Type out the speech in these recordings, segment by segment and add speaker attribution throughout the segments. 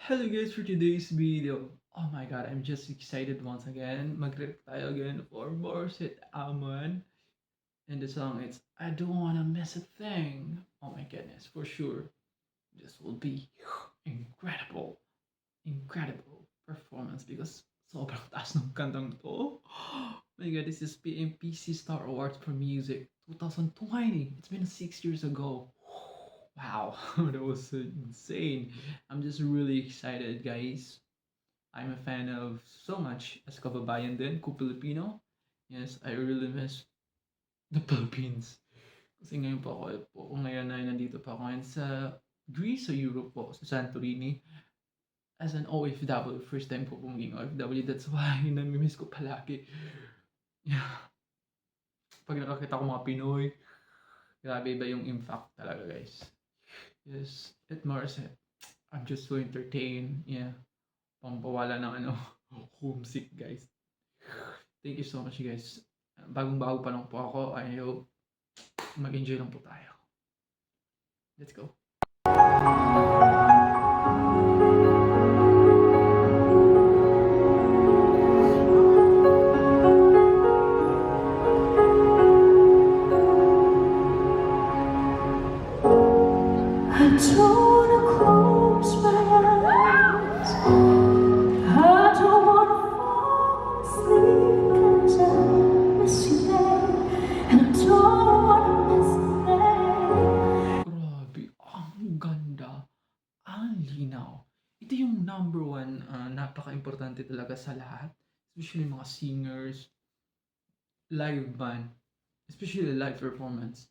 Speaker 1: Hello guys, for today's video. Oh my god, I'm just excited once again. Mag-react tayo again for Morissette Amon. And the song is I Don't Wanna Miss a Thing. Oh my goodness, for sure. This will be incredible. Incredible performance because sobrang taas ng kantang to. Oh my god, this is PMPC Star Awards for Music 2020. It's been 6 years ago. Wow, that was so insane. I'm just really excited, guys. I'm a fan of so much as kababayan din, Filipino. Yes, I really miss the Philippines. Kasi ngayon po ako ngayon ay nandito pa ako ngayon sa Greece, sa Europe po, sa Santorini. As an OFW, first time po maging OFW. That's why nami-miss ko palagi. Yeah. Pag nakakita ko mga Pinoy, grabe ba yung impact talaga, guys. Yes, at Morissette, I'm just so entertained. Yeah, pampawala ng homesick, guys. Thank you so much, guys. Bagong-bago pa lang po ako. I hope mag-enjoy lang po tayo. Let's go.
Speaker 2: I don't wanna close my eyes. I don't wanna fall asleep 'cause I miss you, babe. And I don't wanna miss a thing.
Speaker 1: Grabe, ang ganda. Ang linaw. Ito yung number one, napaka-importante talaga sa lahat. Especially mga singers, live band, especially live performance.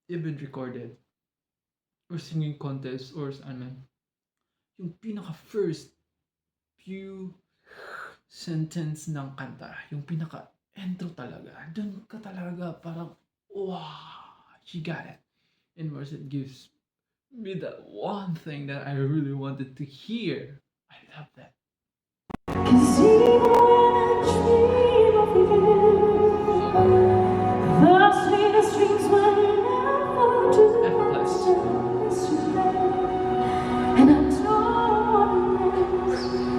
Speaker 1: Even recorded. Or singing contest or ano, yung pinaka first few sentence ng kanta, yung pinaka intro talaga, dun ka talaga parang, wow, she got it. And Morissette gives me that one thing that I really wanted to hear. I love that.
Speaker 2: 'Cause even when I dream of you, the sweetest dreams will never do.
Speaker 1: F plus.
Speaker 2: And I don't wanna miss a thing.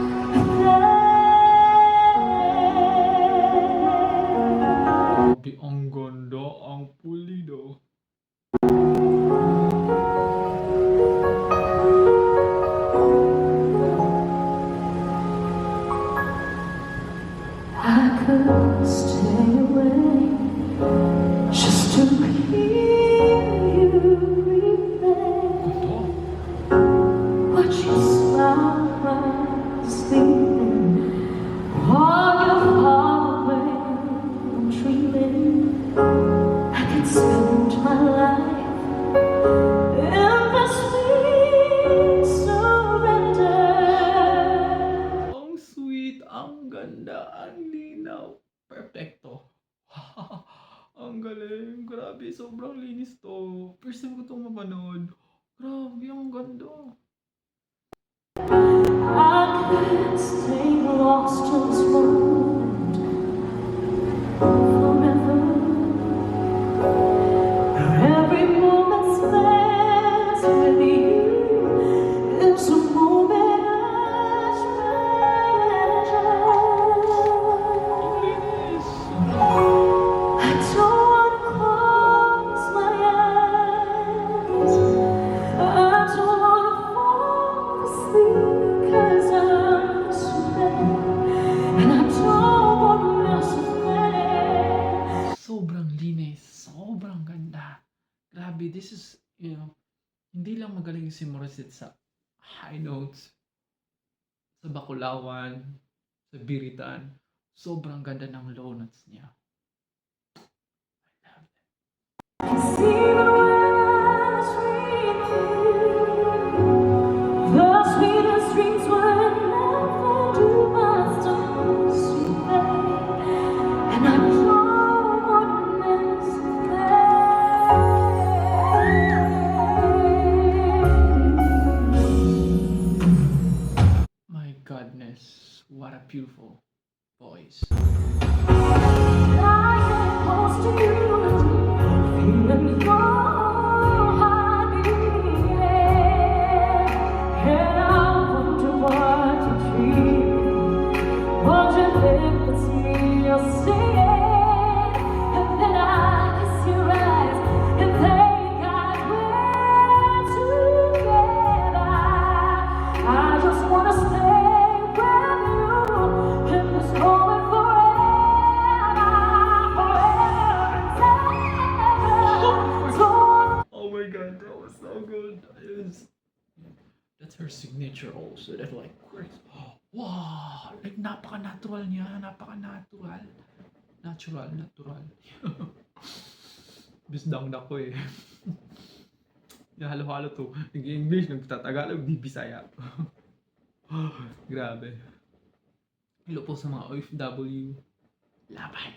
Speaker 1: Grabe, ang ganda, ang pulido.
Speaker 2: I could stay away just to hear you replay
Speaker 1: Ganda.
Speaker 2: what you smile while sleeping, while you're far away. I'm dreaming I can spend my life in the sweet surrender.
Speaker 1: Ang sweet, ang ganda, ang linaw. Perfecto. Ang galing. Grabe, sobrang linis to. First time ko itong mapanood. Grabe, ang ganda.
Speaker 2: I could stay lost in this moment forever. Every moment spent with you is a moment I treasure.
Speaker 1: Ang linis.
Speaker 2: I don't wanna close my eyes. I don't wanna fall asleep 'cause I'm so bad. And I don't wanna miss a thing.
Speaker 1: Sobrang linis. Sobrang ganda. Grabe, this is, hindi lang magaling si Morissette sa high notes, sa bakulawan, sa biritan. Sobrang ganda ng low notes niya. I love that.
Speaker 2: 'Cause even when I dream of you, the sweetest dreams will never do my stars sweet babe. And I don't wanna miss a thing.
Speaker 1: My goodness, what a beautiful voice.
Speaker 2: Lying close to you, feeling your heart beating, and I wonder
Speaker 1: her signature also. That like, wow, like napaka-natural niya, napaka-natural. Natural. Bisdangda ko eh. Halo-halo to. Nag-English, nagtatagalog, di Bisaya. Grabe. Hello po sa mga OFW. Laban.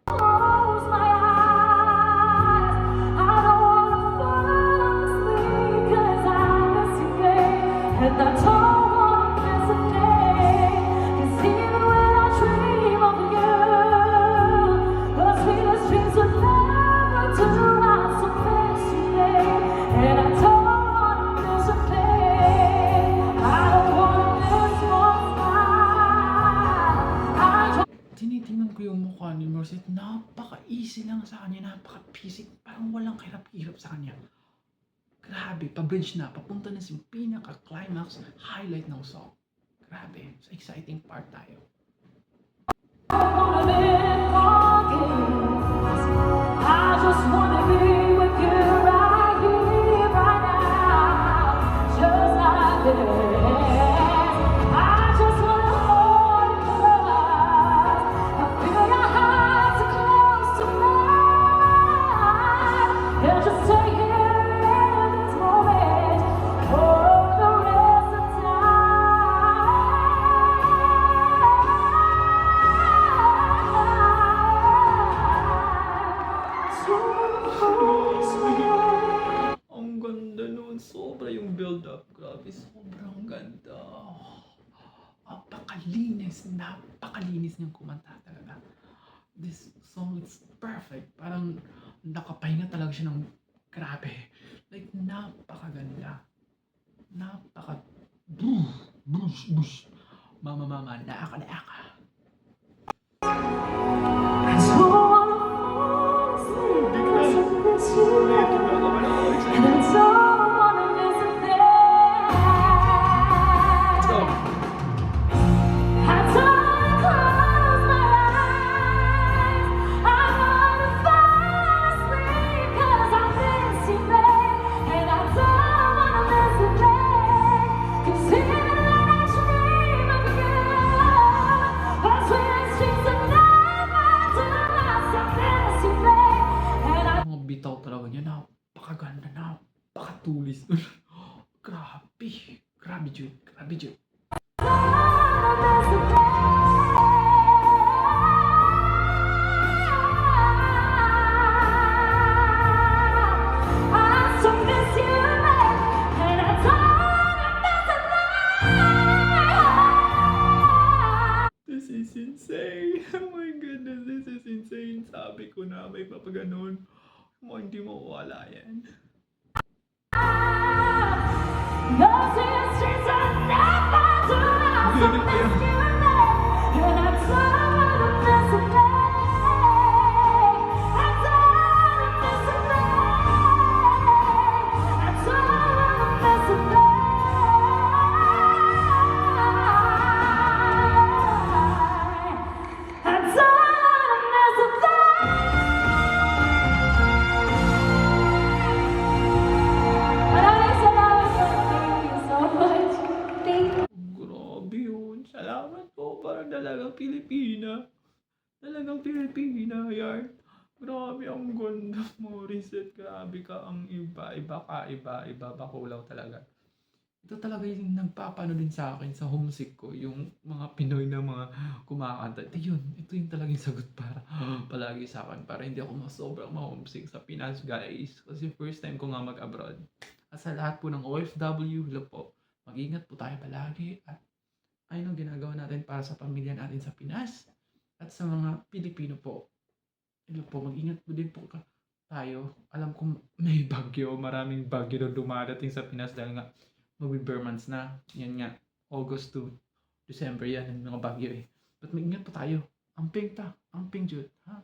Speaker 2: Close my eyes. I don't wanna fall asleep 'cause I miss you, babe, and I don't wanna miss a day. 'Cause even when I dream of you, the sweetest dreams would never do. I'm so miss you, babe, and I don't wanna miss a day. I don't wanna miss one smile.
Speaker 1: Tinitingnan ko yung mukha ni Mercy. Napaka-easy lang sa kanya. Napaka-basic. Parang walang kahirap-hirap sa kanya. Grabe. Pa-bridge na. Papunta na sa pinaka-climax highlight ng song. Grabe. Sa exciting part tayo.
Speaker 2: Wanna live forgiveness. I just wanna be with you right here, right now, just like this. I just wanna hold you close. I feel your heart so close to mine. And just stay here in this moment for the rest of time.
Speaker 1: Ang ganda nun. Sobra yung build-up. Grabe. Sobrang ganda. Napakalinis. Napakalinis niyang kumanta talaga. This song is perfect. Parang nakapahinga talaga siya ng grabe. Like, napakaganda. Napaka... Bush. Mama, naaka.
Speaker 2: I don't wanna fall asleep 'cause I miss you, and I don't wanna miss a thing. I don't wanna close my eyes. I wanna fall asleep 'cause I miss you, babe, and I don't wanna miss a thing. 'Cause even when I dream of you, the sweetest dreams would never do. I miss you, babe, and I
Speaker 1: Mga bitaw talaga niya. Napakaganda. Napakatulis. Grabe. Grabe, Jude.
Speaker 2: don't wanna miss a thing. I so miss you, babe, and I don't wanna miss a thing.
Speaker 1: This is insane. Oh my goodness, this is insane. Sabi ko na may papaganon. Hindi mo wala yan.
Speaker 2: The sweetest dreams would never do. I so miss you, babe, and I don't wanna miss a thing. I don't wanna miss a thing. I don't wanna miss a thing. I don't wanna miss a thing. Maraming salamat po. Thank you so much. Thank you.
Speaker 1: Grabe yun. Salamat po. Parang dalagang Pilipina. Yan. Grabe, ang ganda mo. Reset. Grabe ka. Ang iba. Iba. Bakulaw talaga. Ito talaga yung nagpapano din sa akin sa homesick ko. Yung mga Pinoy na mga kumakanta. Ito yung talagang sagot para palagi sa akin. Para hindi ako sobrang ma-homesick sa Pinas, guys. Kasi first time ko nga mag-abroad. At sa lahat po ng OFW, hello po. Mag-ingat po tayo palagi. At ayun ang ginagawa natin para sa pamilya natin sa Pinas. At sa mga Pilipino po. Hello po, mag-ingat po din po tayo. Alam ko may bagyo. Maraming bagyo na dumadating sa Pinas dahil nga mag-Bear months na. Yan nga. August to December yan. Yung mga bagyo eh. But mag-ingat po tayo. Amping Jude. Ha?